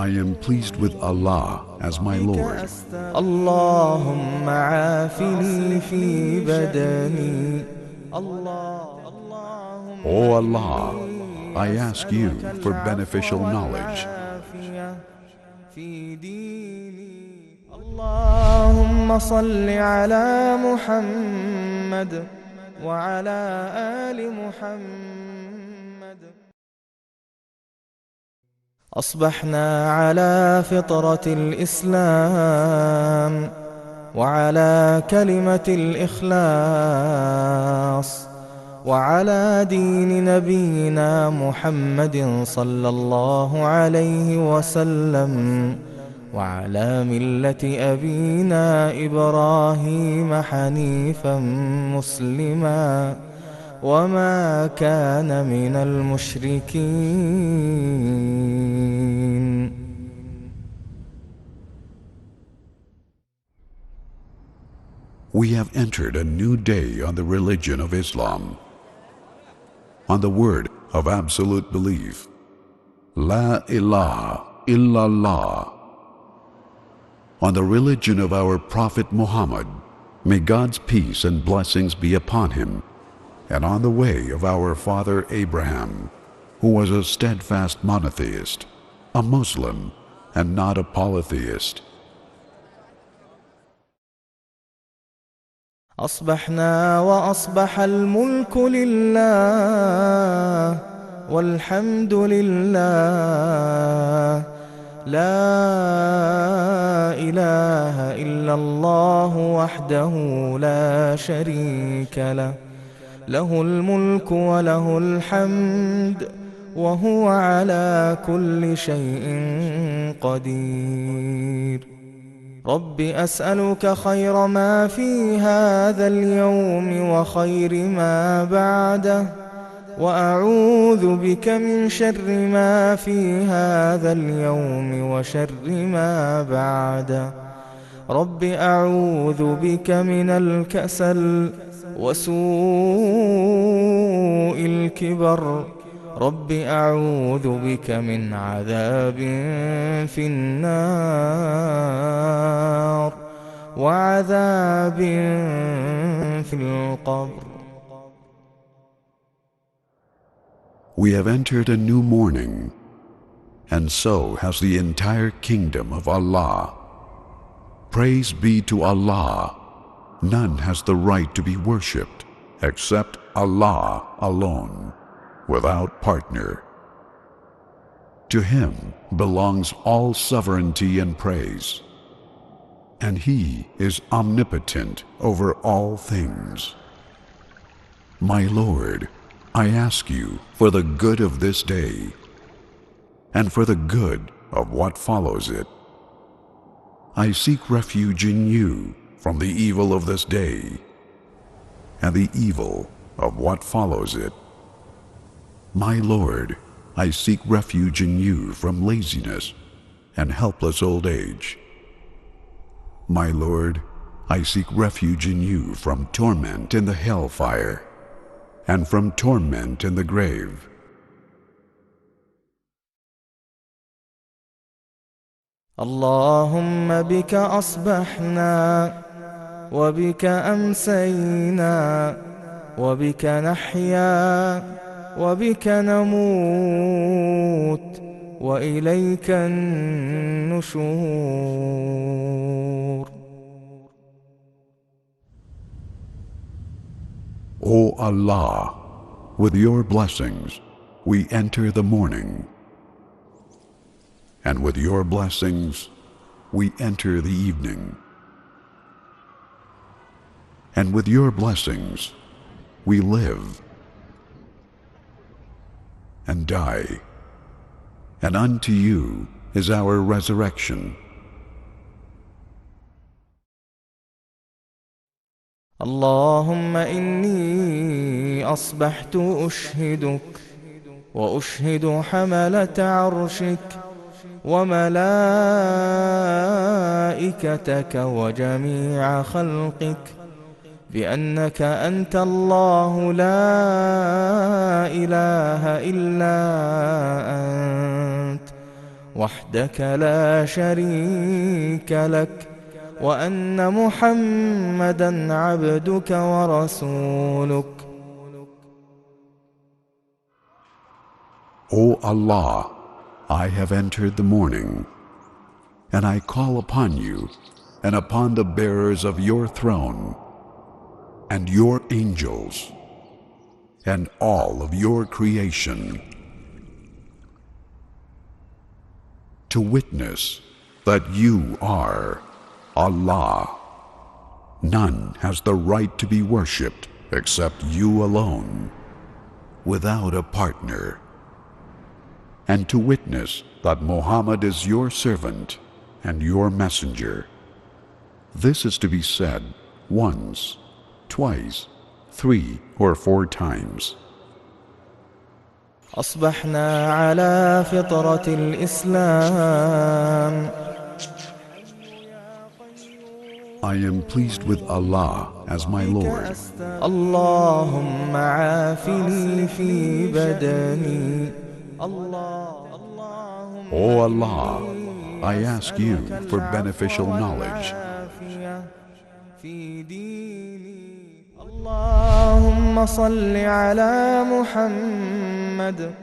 I am pleased with Allah as my Lord. اللهم عافني في بدني. O Allah, I ask you for beneficial knowledge. في ديني. اللهم صل على محمد وعلى آل محمد. أصبحنا على فطرة الإسلام وعلى كلمة الإخلاص وعلى دين نبينا محمد صلى الله عليه وسلم وعلى ملة أبينا إبراهيم حنيفا مسلما وما كان من المشركين. We have entered a new day on the religion of Islam, on the word of absolute belief, La ilaha illallah, on the religion of our Prophet Muhammad, may God's peace and blessings be upon him, and on the way of our father Abraham, who was a steadfast monotheist, a Muslim, and not a polytheist. أصبحنا وأصبح الملك لله والحمد لله لا إله إلا الله وحده لا شريك له له الملك وله الحمد وهو على كل شيء قدير. رب أسألك خير ما في هذا اليوم وخير ما بعده وأعوذ بك من شر ما في هذا اليوم وشر ما بعده. رب أعوذ بك من الكسل وسوء الكبر. رب أعوذ بك من عذاب في النار وعذاب في القبر. We have entered a new morning, and so has the entire kingdom of Allah. Praise be to Allah. None has the right to be worshipped except Allah alone, without partner. To him belongs all sovereignty and praise, and he is omnipotent over all things. My Lord, I ask you for the good of this day, and for the good of what follows it. I seek refuge in you from the evil of this day, and the evil of what follows it. My Lord, I seek refuge in you from laziness and helpless old age. My Lord, I seek refuge in you from torment in the hellfire and from torment in the grave. اللهم بك أصبحنا وبك أمسينا وبك نحيا وبك نموت وإليك النشور. O Allah, with your blessings we enter the morning, and with your blessings we enter the evening, and with your blessings we live and die, and unto you is our resurrection. اللهم إني أصبحت أشهدك وأشهد حملة عرشك وملائكتك وجميع خلقك بأنك أنت الله لا إله إلا أنت وحدك لا شريك لك، وأن محمدا عبدك ورسولك. O Allah, I have entered the morning, and I call upon you and upon the bearers of your throne, and your angels, and all of your creation, to witness that you are Allah. None has the right to be worshipped except you alone, without a partner, and to witness that Muhammad is your servant and your messenger. This is to be said once, twice, 3 or 4 times. أصبحنا على فطرة الإسلام. I am pleased with Allah as my Lord. اللهم عافني في بدني. O Allah, I ask you for beneficial knowledge. في ديني. اللهم صل على محمد